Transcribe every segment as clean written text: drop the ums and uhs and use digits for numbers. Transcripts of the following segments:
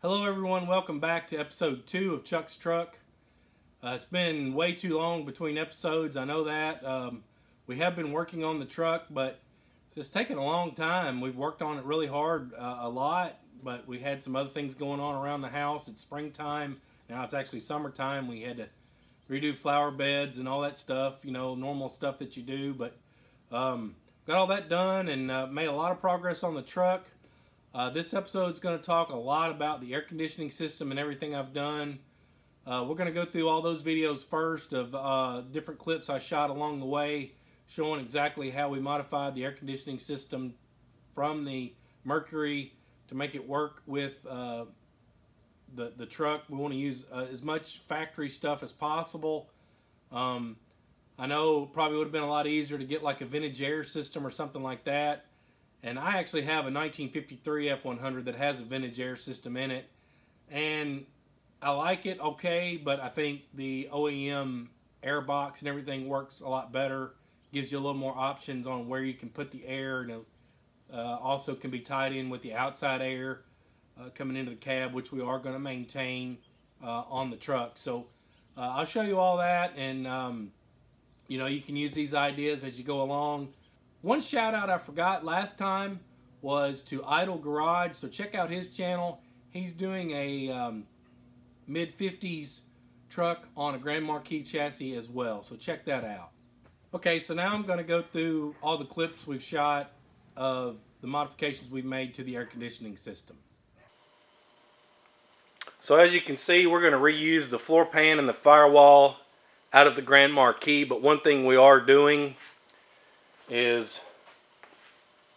Hello everyone, welcome back to episode 2 of Chuck's Truck. It's been way too long between episodes, I know that. We have been working on the truck, but it's taken a long time. We've worked on it really hard a lot, but we had some other things going on around the house. It's springtime, now it's actually summertime. We had to redo flower beds and all that stuff, you know, normal stuff that you do, but got all that done and made a lot of progress on the truck. This episode is going to talk a lot about the air conditioning system and everything I've done. We're going to go through all those videos first of different clips I shot along the way, showing exactly how we modified the air conditioning system from the Mercury to make it work with the truck. We want to use as much factory stuff as possible. I know it probably would have been a lot easier to get like a vintage air system or something like that. And I actually have a 1953 F100 that has a vintage air system in it. And I like it okay, but I think the OEM air box and everything works a lot better. Gives you a little more options on where you can put the air. And also can be tied in with the outside air coming into the cab, which we are going to maintain on the truck. So I'll show you all that. And, you know, you can use these ideas as you go along. One shout out I forgot last time was to Idle Garage, so check out his channel. He's doing a mid-50s truck on a Grand Marquis chassis as well, so check that out. Okay, so now I'm going to go through all the clips we've shot of the modifications we've made to the air conditioning system. So as you can see, we're going to reuse the floor pan and the firewall out of the Grand Marquis, but one thing we are doing is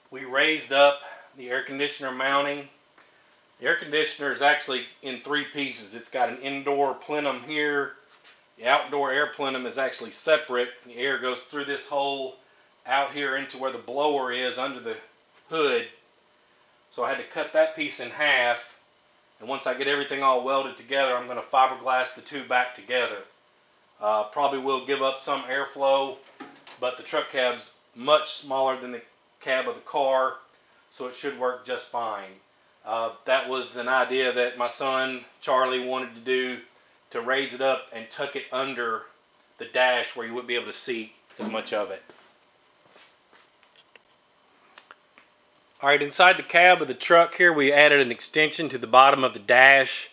we raised up the air conditioner mounting. The air conditioner is actually in 3 pieces. It's got an indoor plenum here. The outdoor air plenum is actually separate. The air goes through this hole out here into where the blower is under the hood. So I had to cut that piece in half. And once I get everything all welded together, I'm going to fiberglass the two back together. Probably will give up some airflow, but the truck cab's much smaller than the cab of the car, so it should work just fine. That was an idea that my son Charlie wanted to do, to raise it up and tuck it under the dash where you wouldn't be able to see as much of it. Alright, inside the cab of the truck here we added an extension to the bottom of the dash.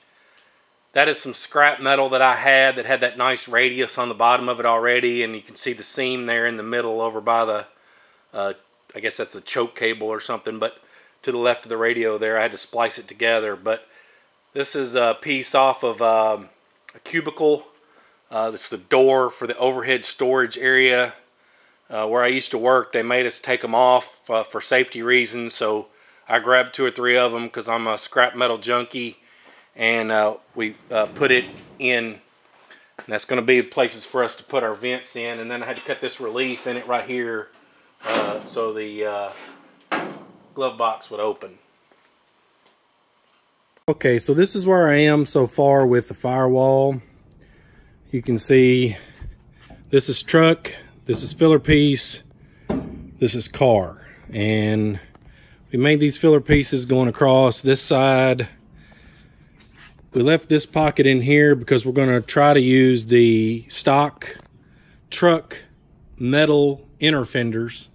That is some scrap metal that I had that had that nice radius on the bottom of it already, and you can see the seam there in the middle over by the, I guess that's the choke cable or something, but to the left of the radio there I had to splice it together. But this is a piece off of a cubicle. This is the door for the overhead storage area. Where I used to work, they made us take them off for safety reasons, so I grabbed 2 or 3 of them because I'm a scrap metal junkie. And we put it in, and that's going to be places for us to put our vents in. And then I had to cut this relief in it right here so the glove box would open. Okay, so this is where I am so far with the firewall. You can see this is truck, this is filler piece, this is car. And we made these filler pieces going across this side. We left this pocket in here because we're going to try to use the stock truck metal inner fenders.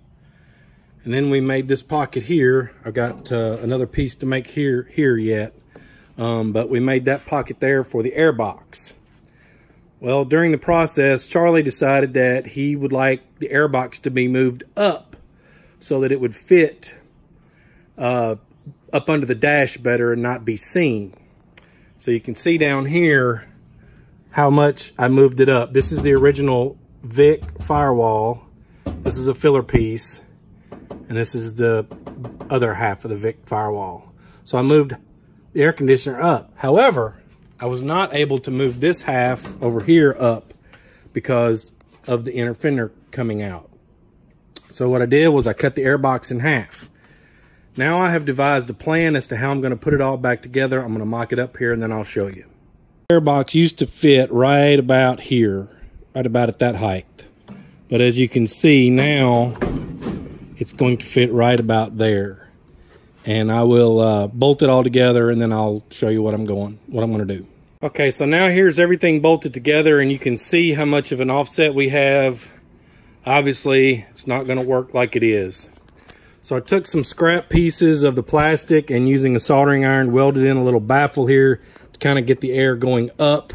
And then we made this pocket here. I've got another piece to make here yet. But we made that pocket there for the air box. Well, during the process, Charlie decided that he would like the air box to be moved up so that it would fit up under the dash better and not be seen. So you can see down here how much I moved it up. This is the original Vic firewall. This is a filler piece. And this is the other half of the Vic firewall. So I moved the air conditioner up. However, I was not able to move this half over here up because of the inner fender coming out. So what I did was I cut the air box in half. Now I have devised a plan as to how I'm going to put it all back together. I'm going to mock it up here and then I'll show you. The air box used to fit right about here, right about at that height. But as you can see now, it's going to fit right about there. and I will bolt it all together, and then I'll show you what I'm going to do. Okay, so now here's everything bolted together, and you can see how much of an offset we have. Obviously, it's not going to work like it is. So I took some scrap pieces of the plastic and using a soldering iron welded in a little baffle here to kind of get the air going up.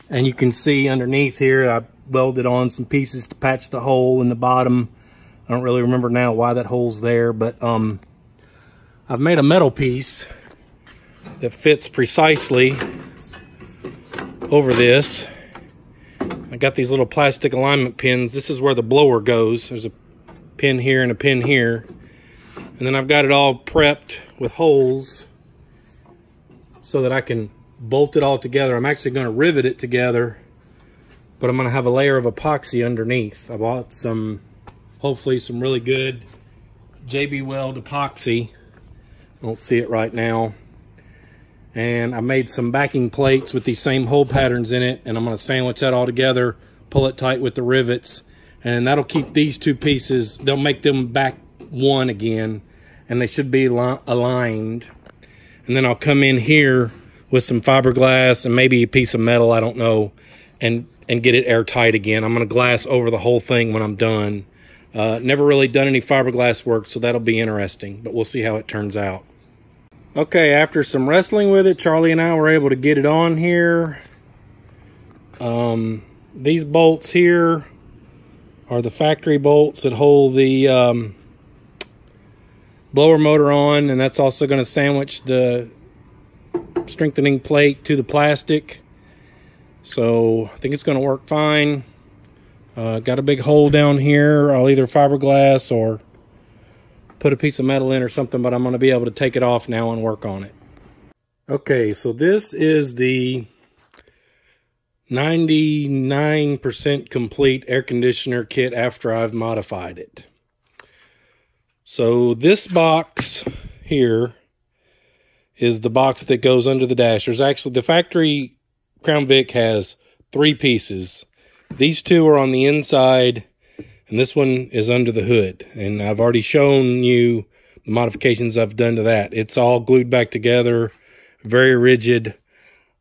And you can see underneath here, I welded on some pieces to patch the hole in the bottom. I don't really remember now why that hole's there, but I've made a metal piece that fits precisely over this. I got these little plastic alignment pins. This is where the blower goes. There's a pin here and a pin here. And then I've got it all prepped with holes so that I can bolt it all together. I'm actually going to rivet it together, but I'm going to have a layer of epoxy underneath. I bought some, hopefully some really good JB Weld epoxy. I don't see it right now. And I made some backing plates with these same hole patterns in it, and I'm going to sandwich that all together, pull it tight with the rivets, and that'll keep these two pieces, they'll make them back one again, and they should be aligned. And then I'll come in here with some fiberglass and maybe a piece of metal, I don't know, and get it airtight again. I'm going to glass over the whole thing when I'm done. Never really done any fiberglass work, so that'll be interesting, but we'll see how it turns out. Okay, after some wrestling with it, Charlie and I were able to get it on here. These bolts here are the factory bolts that hold the blower motor on, and that's also going to sandwich the strengthening plate to the plastic. So I think it's going to work fine. Got a big hole down here. I'll either fiberglass or put a piece of metal in or something, but I'm going to be able to take it off now and work on it. Okay, so this is the 99% complete air conditioner kit after I've modified it. So this box here is the box that goes under the dash. There's actually, the factory Crown Vic has 3 pieces. These 2 are on the inside, and this one is under the hood. And I've already shown you the modifications I've done to that. It's all glued back together, very rigid.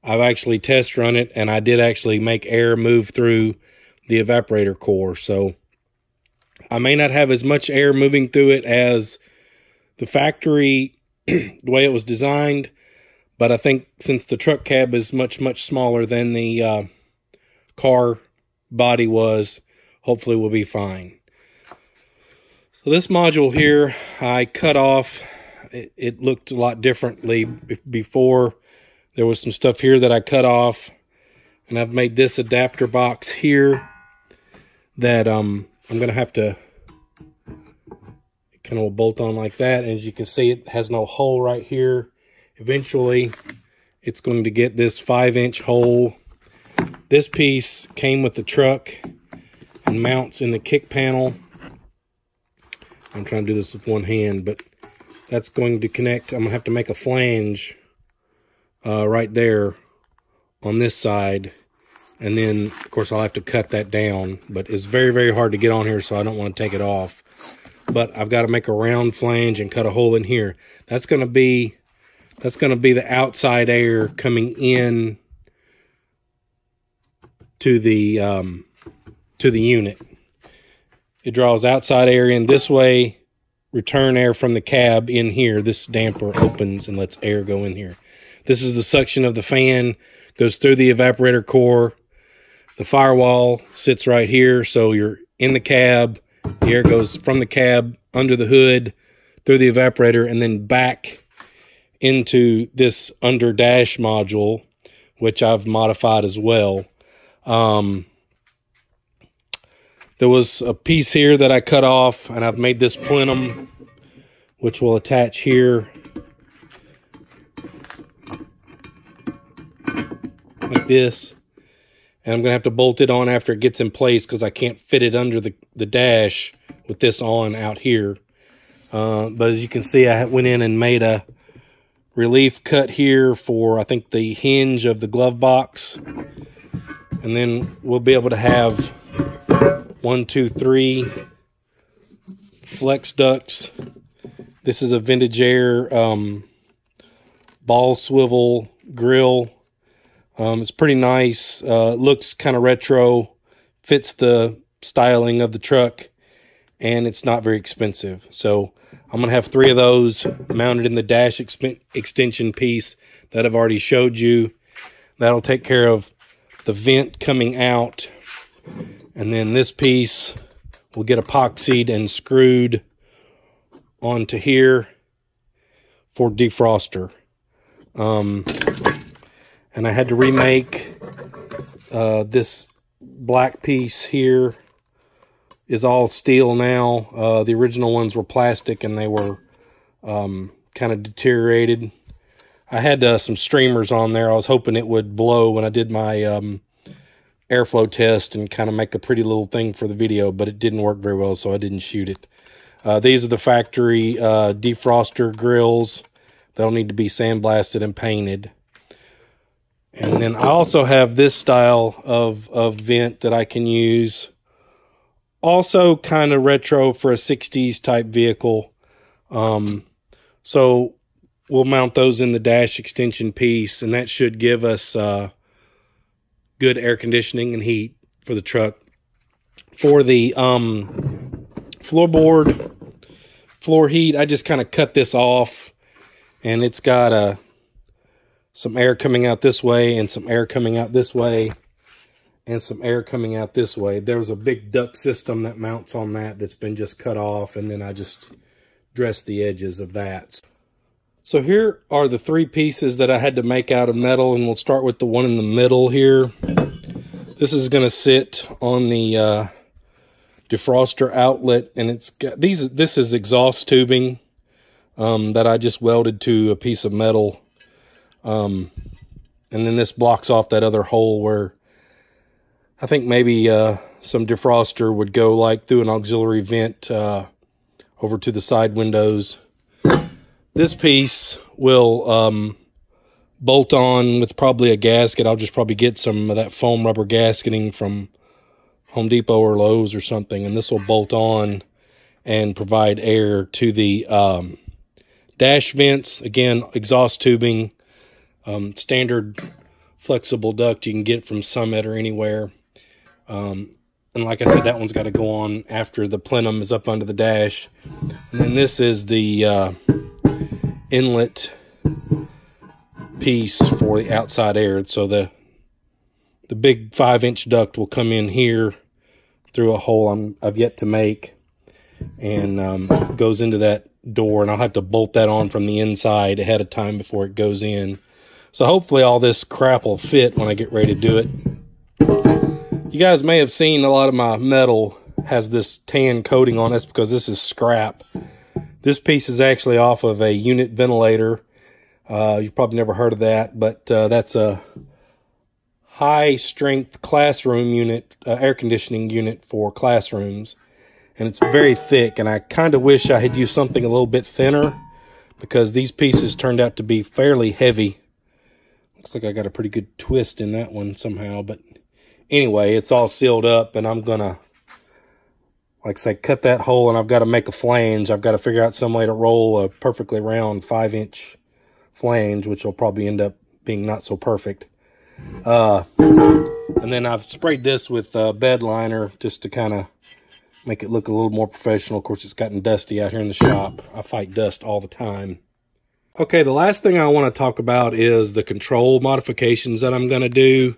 I've actually test run it, and I did actually make air move through the evaporator core. So I may not have as much air moving through it as the factory, the way it was designed, but I think since the truck cab is much smaller than the car body was, hopefully we'll be fine. So this module here, I cut off. It looked a lot differently before. There was some stuff here that I cut off, and I've made this adapter box here that I'm going to have to kind of bolt on like that. And as you can see, it has no hole right here. Eventually, it's going to get this 5-inch hole. This piece came with the truck and mounts in the kick panel. I'm trying to do this with one hand, but that's going to connect. I'm going to have to make a flange right there on this side. And then, of course, I'll have to cut that down. But it's very hard to get on here, so I don't want to take it off. But I've got to make a round flange and cut a hole in here. That's going to be the outside air coming in to the unit. It draws outside air in this way, return air from the cab in here. This damper opens and lets air go in here. This is the suction of the fan, goes through the evaporator core. The firewall sits right here, so you're in the cab. The air goes from the cab under the hood, through the evaporator, and then back into this under dash module, which I've modified as well. There was a piece here that I cut off, and I've made this plenum, which will attach here like this. And I'm going to have to bolt it on after it gets in place because I can't fit it under the dash with this on out here. But as you can see, I went in and made a relief cut here for, I think, the hinge of the glove box. And then we'll be able to have 1, 2, 3 flex ducts This is a vintage air ball swivel grill. It's pretty nice. Looks kind of retro, fits the styling of the truck, and it's not very expensive. So I'm going to have 3 of those mounted in the dash extension piece that I've already showed you. That'll take care of the vent coming out. And then this piece will get epoxied and screwed onto here for defroster. And I had to remake this black piece here. Is all steel now. The original ones were plastic and they were kind of deteriorated. I had some streamers on there. I was hoping it would blow when I did my airflow test and kind of make a pretty little thing for the video, but it didn't work very well, so I didn't shoot it. These are the factory defroster grills. They'll need to be sandblasted and painted. And then I also have this style of vent that I can use. Also kind of retro for a 60s type vehicle. So we'll mount those in the dash extension piece, and that should give us good air conditioning and heat for the truck. For the floorboard floor heat, I just kind of cut this off, and it's got some air coming out this way and some air coming out this way and some air coming out this way. There's a big duct system that mounts on that that's been just cut off, and then I just dressed the edges of that. So here are the 3 pieces that I had to make out of metal, and we'll start with the one in the middle here. This is going to sit on the defroster outlet, and it's got this is exhaust tubing that I just welded to a piece of metal. And then this blocks off that other hole where I think maybe some defroster would go like through an auxiliary vent over to the side windows. This piece will bolt on with probably a gasket. I'll just probably get some of that foam rubber gasketing from Home Depot or Lowe's or something, and this will bolt on and provide air to the dash vents. Again, exhaust tubing, standard flexible duct you can get from Summit or anywhere. And like I said, that one's got to go on after the plenum is up under the dash. And then this is the inlet piece for the outside air. So the big 5-inch duct will come in here through a hole I've yet to make, and goes into that door, and I'll have to bolt that on from the inside ahead of time before it goes in. So hopefully all this crap will fit when I get ready to do it. You guys may have seen a lot of my metal has this tan coating on. That's because this is scrap. This piece is actually off of a unit ventilator. You've probably never heard of that, but that's a high-strength classroom unit, air conditioning unit for classrooms. And it's very thick, and I kind of wish I had used something a little bit thinner, because these pieces turned out to be fairly heavy. Looks like I got a pretty good twist in that one somehow, but anyway, it's all sealed up, and I'm gonna, like I say, cut that hole, and I've got to make a flange. I've got to figure out some way to roll a perfectly round 5-inch flange, which will probably end up being not so perfect. And then I've sprayed this with bed liner just to kind of make it look a little more professional. Of course, it's gotten dusty out here in the shop. I fight dust all the time. Okay, the last thing I want to talk about is the control modifications that I'm going to do.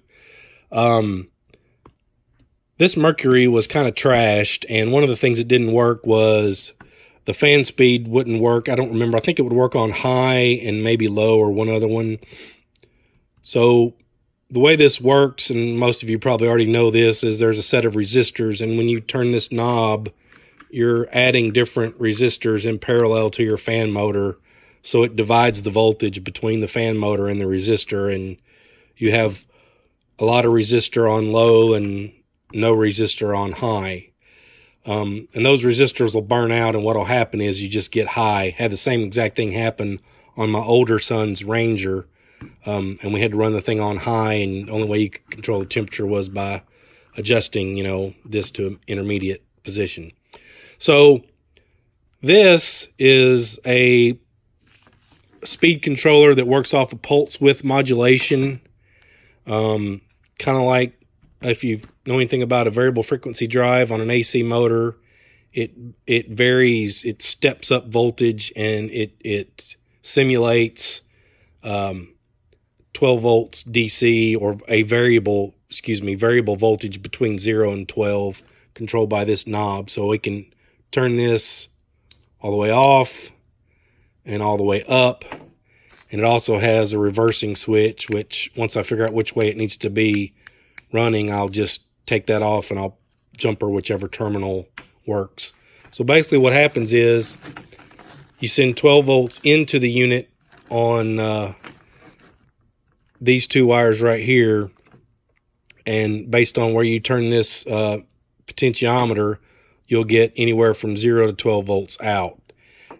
This Mercury was kind of trashed, and one of the things that didn't work was the fan speed wouldn't work. I don't remember. I think it would work on high and maybe low or one other one. So the way this works, and most of you probably already know this, is there's a set of resistors, and when you turn this knob, you're adding different resistors in parallel to your fan motor, so it divides the voltage between the fan motor and the resistor, and you have a lot of resistor on low and no resistor on high. And those resistors will burn out, and what will happen is you just get high. Had the same exact thing happen on my older son's Ranger. And we had to run the thing on high, and the only way you could control the temperature was by adjusting, you know, this to an intermediate position. So This is a speed controller that works off of pulse width modulation. Kind of like if you know anything about a variable frequency drive on an AC motor, it varies, it steps up voltage, and it simulates 12 volts DC, or a variable voltage between 0 and 12, controlled by this knob. So we can turn this all the way off and all the way up. And it also has a reversing switch, which once I figure out which way it needs to be running, I'll just take that off and I'll jumper whichever terminal works. So basically what happens is you send 12 volts into the unit on these two wires right here, and based on where you turn this potentiometer, you'll get anywhere from 0 to 12 volts out.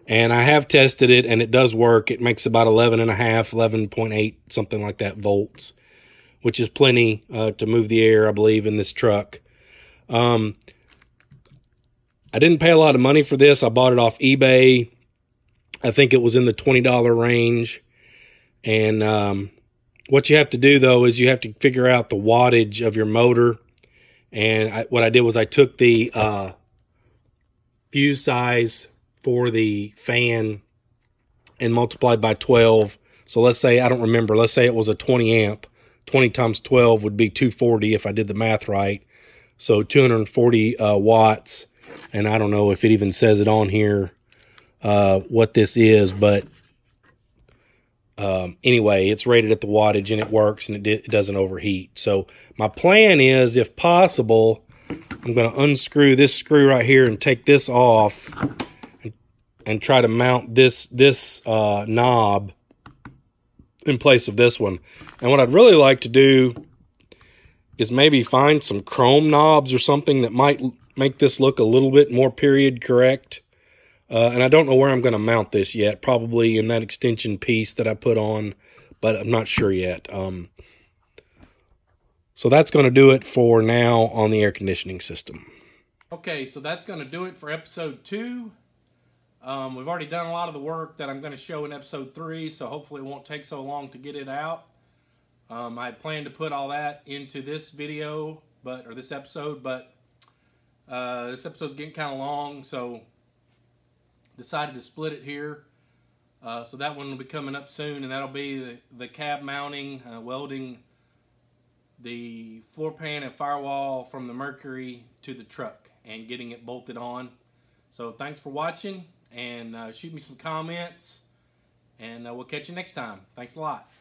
And I have tested it, and it does work. It makes about 11.5, 11.8, something like that volts, which is plenty to move the air, I believe, in this truck. I didn't pay a lot of money for this. I bought it off eBay. I think it was in the $20 range. And what you have to do, though, is you have to figure out the wattage of your motor. And what I did was I took the fuse size for the fan and multiplied by 12. So let's say, I don't remember, let's say it was a 20 amp. 20 times 12 would be 240 if I did the math right. So 240 watts. And I don't know if it even says it on here what this is, but anyway, it's rated at the wattage and it works, and it doesn't overheat. So my plan is, if possible, I'm going to unscrew this screw right here and take this off and try to mount this knob in place of this one. And what I'd really like to do is maybe find some chrome knobs or something that might make this look a little bit more period correct. And I don't know where I'm going to mount this yet. Probably in that extension piece that I put on, but I'm not sure yet. So that's going to do it for now on the air conditioning system. Okay, so that's going to do it for episode 2. We've already done a lot of the work that I'm going to show in episode 3, so hopefully it won't take so long to get it out. I plan to put all that into this video, or this episode, but this episode's getting kind of long, so decided to split it here. So that one will be coming up soon, and that'll be the cab mounting, welding the floor pan and firewall from the Mercury to the truck and getting it bolted on. So thanks for watching, and shoot me some comments, and we'll catch you next time. Thanks a lot.